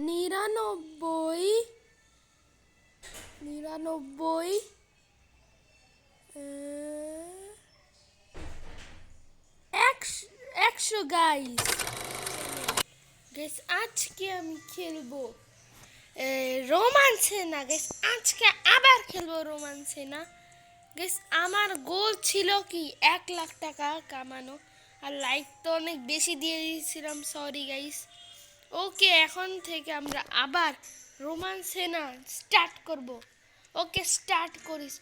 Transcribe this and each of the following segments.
নিরানব্বই, নিরানব্বই, 100 guys. Guys আজকে আমি খেলবো রোমান্সে না গাইস, আজকে আবার খেলবো রোমান্সে না গাইস। আমার গোল ছিল কি 1 লাখ টাকা কামানো, আর লাইক তো অনেক বেশি দিয়ে দিয়েছিলাম, সরি গাইস। ওকে, এখন থেকে আমরা আবার রোমান্সে না স্টার্ট করব। ওকে স্টার্ট করিস।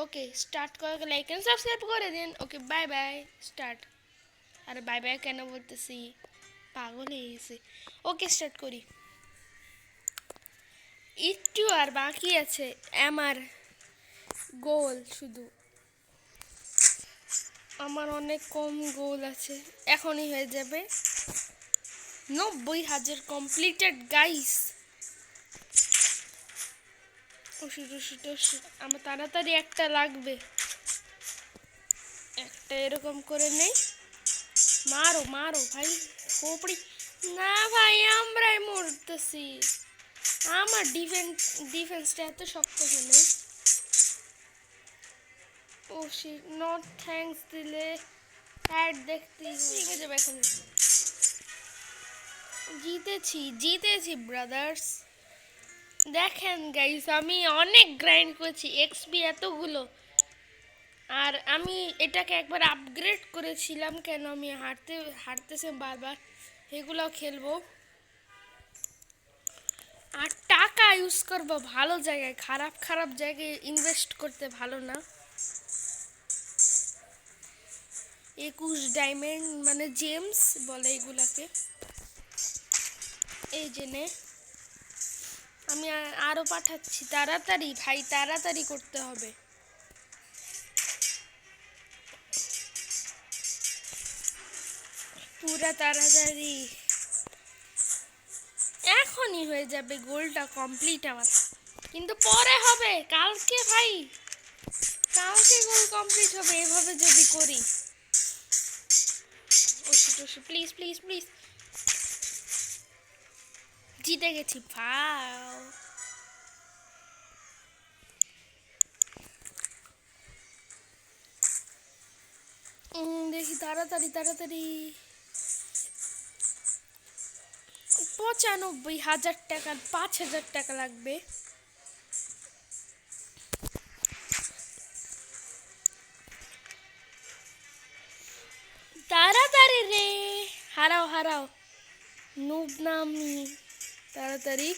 ওকে স্টার্ট করে লাইক এন্ড সাবস্ক্রাইব করে দিন। Okay bye bye, start. আরে বাই বাই কেন বলতেছি, পাগল হয়ে গেছে। ওকে স্টার্ট করি। একটু আর বাকি আছে আমার গোল, শুধু আমার অনেক কম গোল আছে, এখনই হয়ে যাবে 90,000 কমপ্লিটেড গাইস। ওষুধ ওষুধ ওষুধ, আমার তাড়াতাড়ি একটা লাগবে, একটা এরকম করে নেই। মারো মারো ভাই, খোপড়ি না ভাই, আমরাই মরতেছি। আমার ডিফেন্সটা এত শক্ত হলে। ও শিট, নট থ্যাঙ্কস দিলে অ্যাড দেখতেই শিখে যাবে এখন। জিতেছি জিতেছি ব্রাদার্স। দেখেন গাইস, আমি অনেক গ্রাইন্ড করেছি, এক্সপি এতগুলো। আর আমি এটাকে একবার আপগ্রেড করেছিলাম, কেন আমি হারতেছে বারবার, এগুলো খেলবো। আর টাকা ইউজ করবো ভালো জায়গায়, খারাপ খারাপ জায়গায় ইনভেস্ট করতে ভালো না। 21 ডায়মন্ড মানে জেমস বলে এগুলাকে। এই জেনে আমি আরো পাঠাচ্ছি, তাড়াতাড়ি ভাই, তাড়াতাড়ি করতে হবে। পুরা তাড়াতাড়ি, এখনই হয়ে যাবে গোলটা কমপ্লিট আমার, কিন্তু পরে হবে কালকে ভাই, কালকে গোল কমপ্লিট হবে এভাবে যদি করি। ওষুধ ওষুধ, প্লিজ প্লিজ প্লিজ। জিতে গেছি ভাও। দেখি তাড়াতাড়ি তাড়াতাড়ি। 95,000 টাকার 5,000 টাকা লাগবে। তাড়াতাড়ি রে, হারাও হারাও, নুব নামি, তাড়াতাড়ি।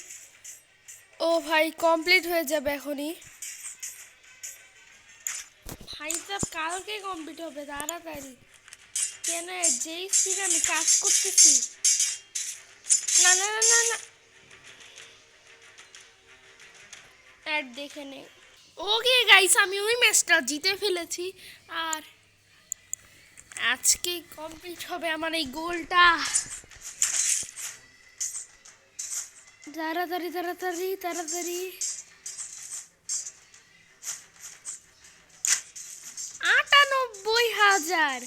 ও ভাই কমপ্লিট হয়ে যাবে এখনই ভাই, সব কালকে কমপ্লিট হবে, তাড়াতাড়ি। কেন যেই স্পিড আমি কাজ করতেছি। না না না না না, অ্যাড দেখে নে। ওকে গাইস, আমি ওই ম্যাচটা জিতে ফেলেছি, আর আজকে কমপ্লিট হবে আমার এই গোলটা। তাড়াতাড়ি তাড়াতাড়ি তাড়াতাড়ি। 98,000,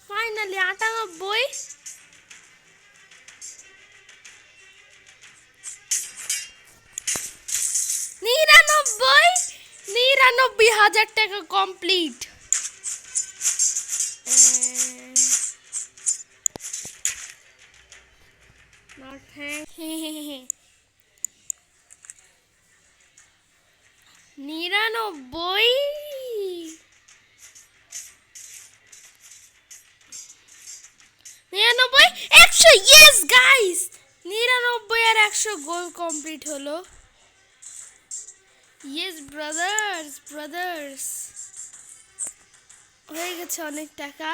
ফাইনালি 98। 99,000 টাকা কমপ্লিট। নিরানব্বই, 99, 100। ইয়েস গাইস, 99 আর 100 গোল কমপ্লিট হলো। ইয়েস ব্রাদার্স ব্রাদার্স, হয়ে গেছে অনেক টাকা,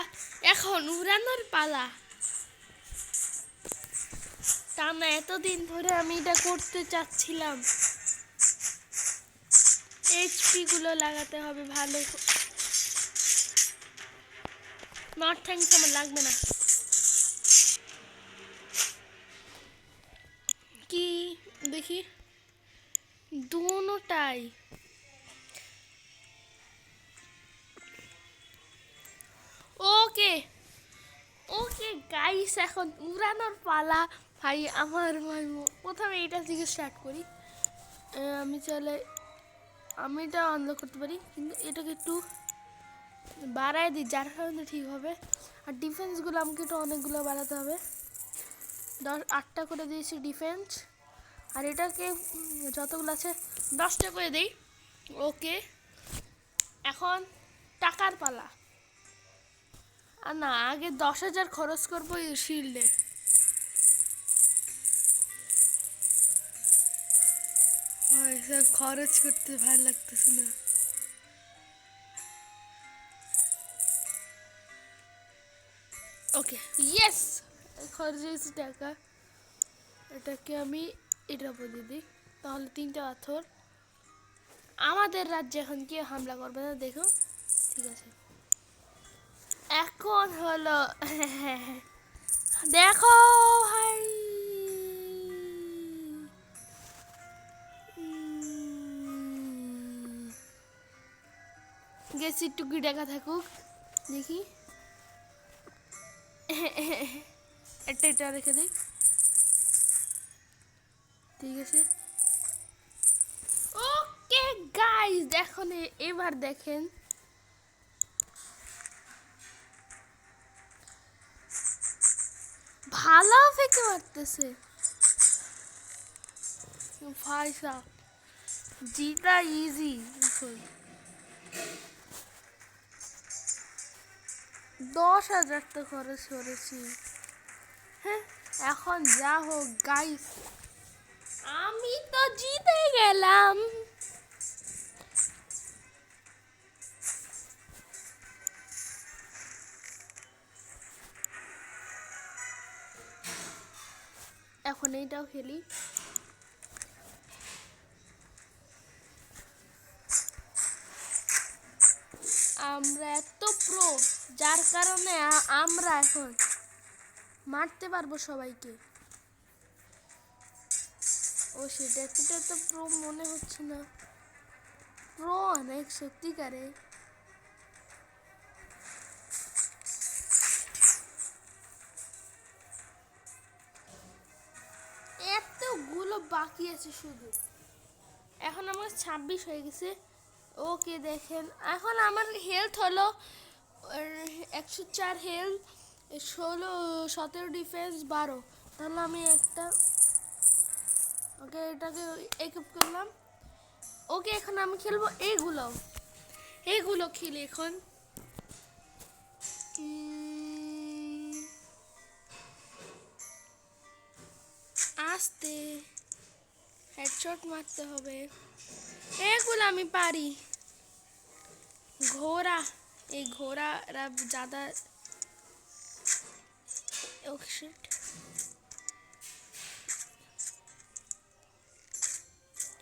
এখন উড়ানোর পালা। তা না, এতদিন ধরে আমি এটা করতে চাচ্ছিলাম। এইচপি গুলো লাগাতে হবে ভালো। নট থ্যাঙ্কস, আমার লাগবে না। কি দেখি, দুটোটাই। ওকে ওকে গাইস, এখন উড়ানোর পালা। ভাই আমার ভাই প্রথমে এইটা থেকে স্টার্ট করি। আমি চাইলে আমি এটা আনলক করতে পারি, কিন্তু এটাকে একটু বাড়ায় দিই যার কারণে ঠিক হবে। আর ডিফেন্সগুলো আমাকে একটু অনেকগুলো বাড়াতে হবে। 8টা করে দিয়েছি ডিফেন্স। আর এটাকে যতগুলো আছে 10টা করে দিই। ওকে, এখন টাকার পালা। আর না, আগে 10,000 খরচ করবো এই শিল্ডে। সব খরচ করতে ভালো লাগতেছে না। ওকে, ইয়েস, খরচ হয়েছে টাকা। এটাকে আমি এটার উপর দিয়ে দিই, তাহলে 3টা পাথর। আমাদের রাজ্যে এখন কেউ হামলা করবে না, দেখো। ঠিক আছে, এখন হলো দেখো ভাই, গেছি টুকি টাকা থাকুক, দেখি। এটা রেখে দিই, ঠিক আছে। ওকে গাইস, দেখুন এবার দেখেন ভালো ফেঁকে মারতেছে ভাই সাহ, জিতা ইজি। 10,000 তো খরচ করেছি। হ্যাঁ, এখন যা হোক গাইস, আমি তো জিতে গেলাম। এখন এইটাও খেলি। আমরা এত প্রো, যার কারণে আমরা এখন মারতে পারবো সবাইকে। ও সেটা তো প্রো মনে হচ্ছে না, প্রো অনেক সত্যিকারে। এতগুলো বাকি আছে শুধু, এখন আমার 26 হয়ে গেছে। ওকে দেখেন, এখন আমার হেলথ হলো 104 হেলথ, 17 ডিফেন্স, 12। তাহলে আমি একটা, ওকে এটাকে একুইপ করলাম। ওকে, এখন আমি খেলবো এইগুলো খেলি এখন। আস্তে হেডশট মারতে হবে, এগুলো আমি পারি। ঘোড়া, এই ঘোড়ারা ज़्यादा।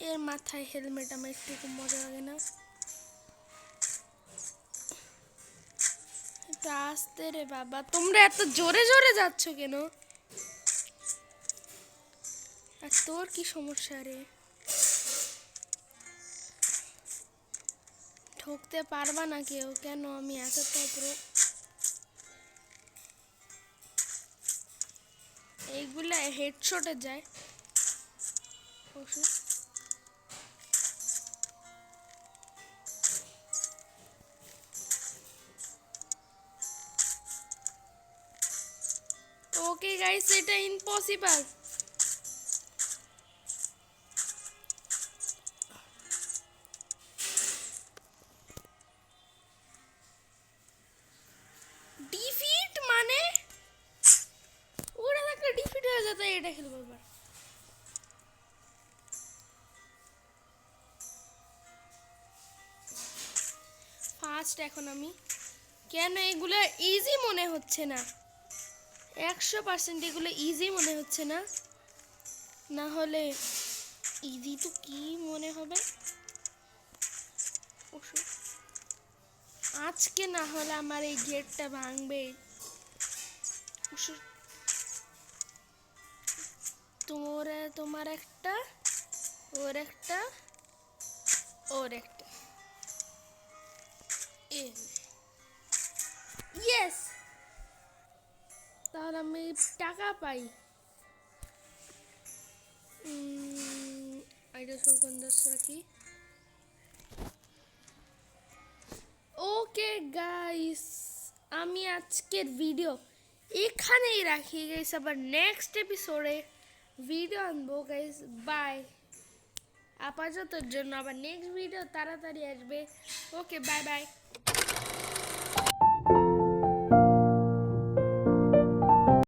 এর মাথায় হেলমেট আমার একটু খুব মজা লাগে না। এটা আসতে রে বাবা, তোমরা এত জোরে জোরে যাচ্ছ কেন? আর তোর কি সমস্যা রে? ঠকতে পারবা না কেউ, কেন আমি এতটা পুরো। এইগুলা হেডশটে যায়। ওকে গাইস, এটা ইম্পসিবল। ডিফিট মানে ওরা একটা ডিফিট হয়ে যেত, এটা খেলবো এবার। ফার্স্ট এখন আমি, কেন এগুলো ইজি মনে হচ্ছে না? 100% এগুলো ইজি মনে হচ্ছে না, না হলে ইজি তো কি মনে হবে? আজকে না হলে আমার এই গেটটা ভাঙবে। তোমার একটা, ওর একটা, ওর একটা। ইয়েস, তাহলে আমি টাকা পাই। সুরকন্দাস রাখি। ওকে গাইস, আমি আজকের ভিডিও এখানেই রাখি গাইস, আবার নেক্সট এপিসোডে ভিডিও আনবো গাইস। বাই, আপাততর জন্য আবার নেক্সট ভিডিও তাড়াতাড়ি আসবে। ওকে, বাই বাই।